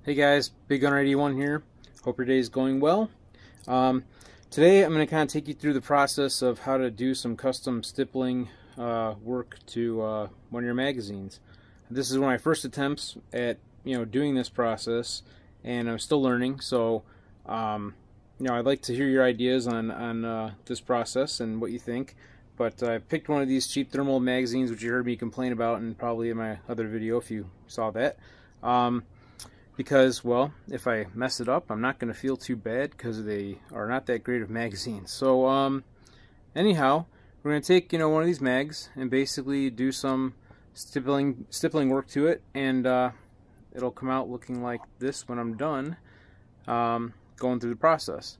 Hey guys, Big Gunner 81 here. Hope your day is going well. Today I'm going to kind of take you through the process of how to do some custom stippling work to one of your magazines. This is one of my first attempts at doing this process, and I'm still learning. So I'd like to hear your ideas on this process and what you think. But I picked one of these cheap Thermold magazines, which you heard me complain about, and probably in my other video if you saw that. Because, well, if I mess it up, I'm not going to feel too bad because they are not that great of magazines. So, anyhow, we're going to take, one of these mags and basically do some stippling work to it, and it'll come out looking like this when I'm done going through the process.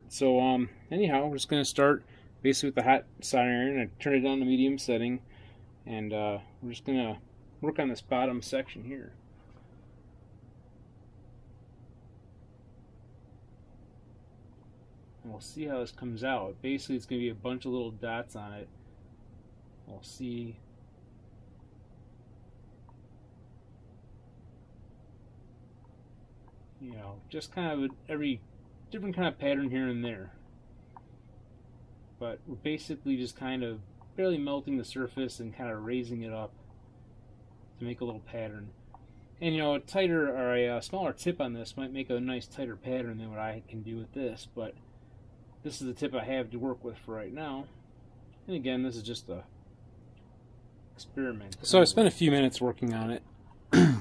So anyhow, we're just going to start basically with the hot soldering iron. I turn it down to medium setting, and we're just going to work on this bottom section here. And we'll see how this comes out. Basically, it's going to be a bunch of little dots on it. We'll see. Just kind of every different kind of pattern here and there. But we're basically just kind of barely melting the surface and kind of raising it up to make a little pattern. And a tighter or a smaller tip on this might make a nice tighter pattern than what I can do with this, but this is the tip I have to work with for right now. And again, this is just a experiment. So I spent a few minutes working on it.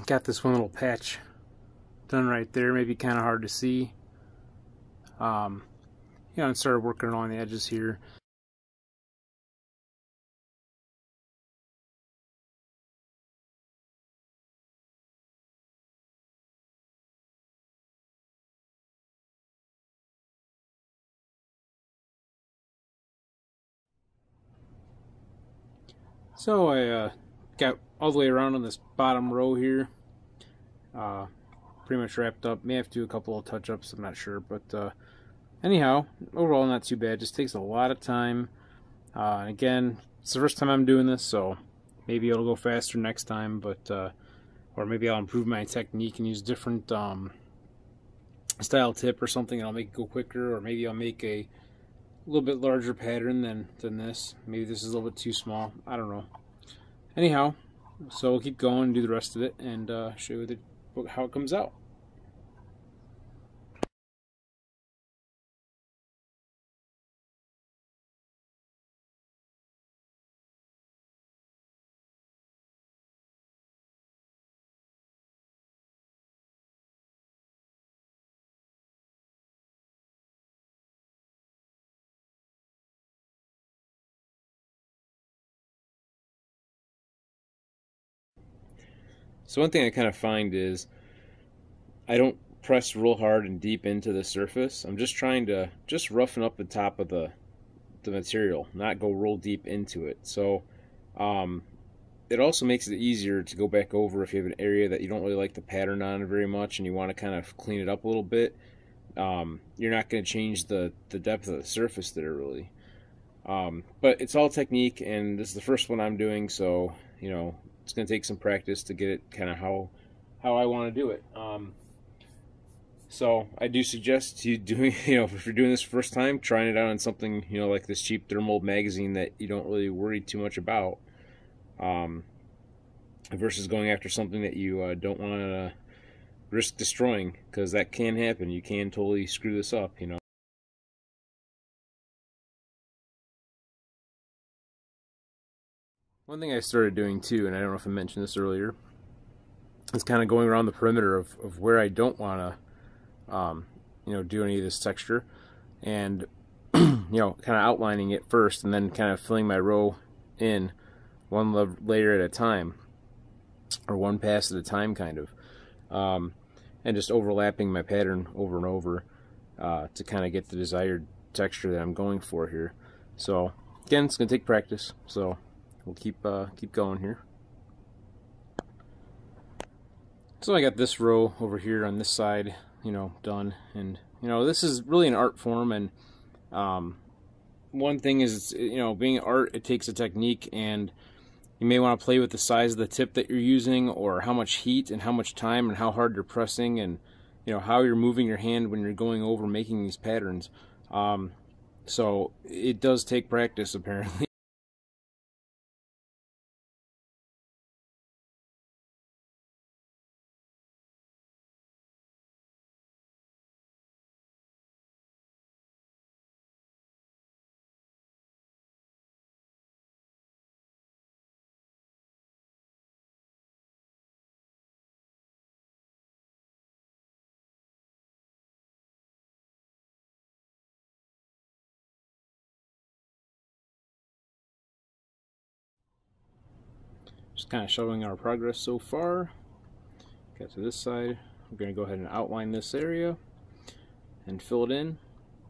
Got this one little patch done right there, maybe kind of hard to see. And started working along the edges here. So I got all the way around on this bottom row here. Pretty much wrapped up. May have to do a couple of touch-ups, I'm not sure, but anyhow, overall not too bad. Just takes a lot of time. And again, it's the first time I'm doing this, so maybe it'll go faster next time, but or maybe I'll improve my technique and use different style tip or something, and I'll make it go quicker, or maybe I'll make a little bit larger pattern than this. Maybe this is a little bit too small. I don't know. Anyhow, so we'll keep going and do the rest of it, and show you how it comes out. So one thing I kind of find is I don't press real hard and deep into the surface. I'm just trying to roughen up the top of the material, not go real deep into it. So it also makes it easier to go back over if you have an area that you don't really like the pattern on very much and you want to kind of clean it up a little bit. You're not going to change the depth of the surface there really. But it's all technique, and this is the first one I'm doing, so it's going to take some practice to get it kind of how I want to do it. So I do suggest you doing, if you're doing this first time, trying it out on something, like this cheap Thermold magazine that you don't really worry too much about, versus going after something that you don't want to risk destroying, because that can happen. You can totally screw this up, One thing I started doing too, and I don't know if I mentioned this earlier, is kind of going around the perimeter of where I don't want to, do any of this texture, and kind of outlining it first, and then kind of filling my row in one layer at a time, or one pass at a time, kind of, and just overlapping my pattern over and over to kind of get the desired texture that I'm going for here. So again, it's going to take practice, so we'll keep going here. So I got this row over here on this side, done. And, this is really an art form. And one thing is, being art, it takes a technique, and you may want to play with the size of the tip that you're using, or how much heat and how much time and how hard you're pressing, and how you're moving your hand when you're going over making these patterns. So it does take practice, apparently. Just kind of showing our progress so far. Got to this side. We're going to go ahead and outline this area and fill it in,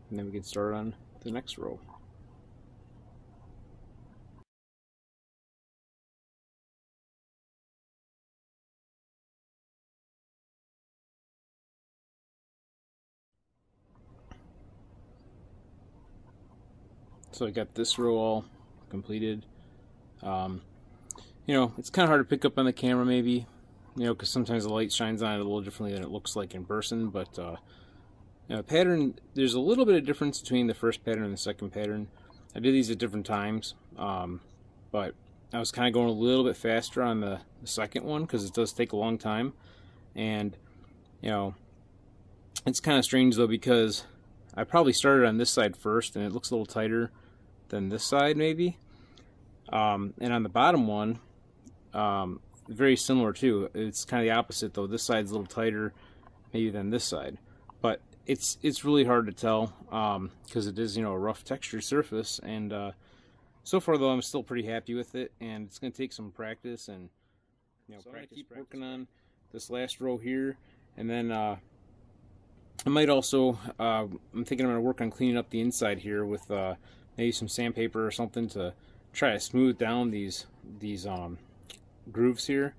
and then we can start on the next row. So I got this row all completed. It's kind of hard to pick up on the camera, maybe, because sometimes the light shines on it a little differently than it looks like in person. But pattern, there's a little bit of difference between the first pattern and the second pattern. I did these at different times, but I was kind of going a little bit faster on the second one because it does take a long time. And it's kind of strange though, because I probably started on this side first, and it looks a little tighter than this side maybe. And on the bottom one, very similar too. It's kind of the opposite though. This side's a little tighter maybe than this side, but it's really hard to tell because it is a rough textured surface. And so far though, I'm still pretty happy with it, and it's going to take some practice. And so practice, I keep working on this last row here, and then I might also I'm thinking I'm going to work on cleaning up the inside here with maybe some sandpaper or something to try to smooth down these grooves here.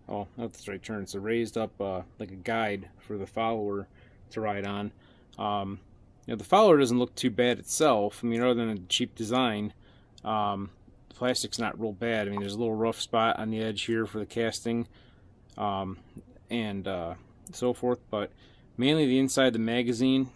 Oh, that's the right turn. It's a raised up like a guide for the follower to ride on. The follower doesn't look too bad itself. I mean, other than a cheap design, the plastic's not real bad. I mean, there's a little rough spot on the edge here for the casting, and so forth. But mainly the inside of the magazine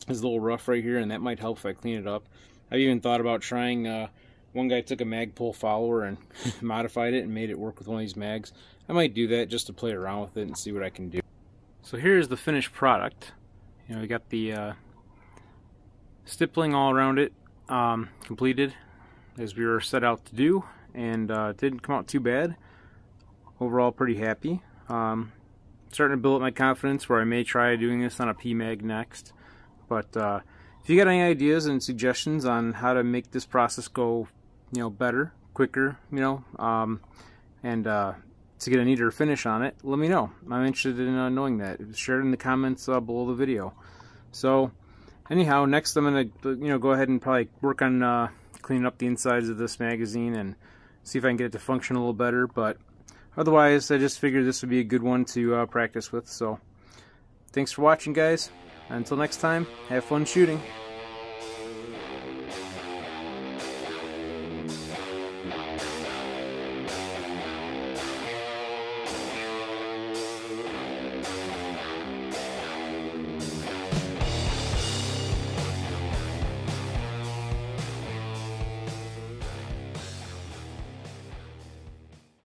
is a little rough right here, and that might help if I clean it up. I've even thought about trying. One guy took a Magpul follower and modified it and made it work with one of these mags. I might do that just to play around with it and see what I can do. So here's the finished product. We got the stippling all around it completed as we were set out to do, and it didn't come out too bad. Overall, pretty happy. Starting to build up my confidence where I may try doing this on a PMag next. But if you got any ideas and suggestions on how to make this process go better, quicker, and to get a neater finish on it, let me know. I'm interested in knowing that. Share it in the comments below the video. So anyhow, next I'm gonna go ahead and probably work on cleaning up the insides of this magazine and see if I can get it to function a little better. But otherwise, I just figured this would be a good one to practice with. So thanks for watching, guys. Until next time, have fun shooting.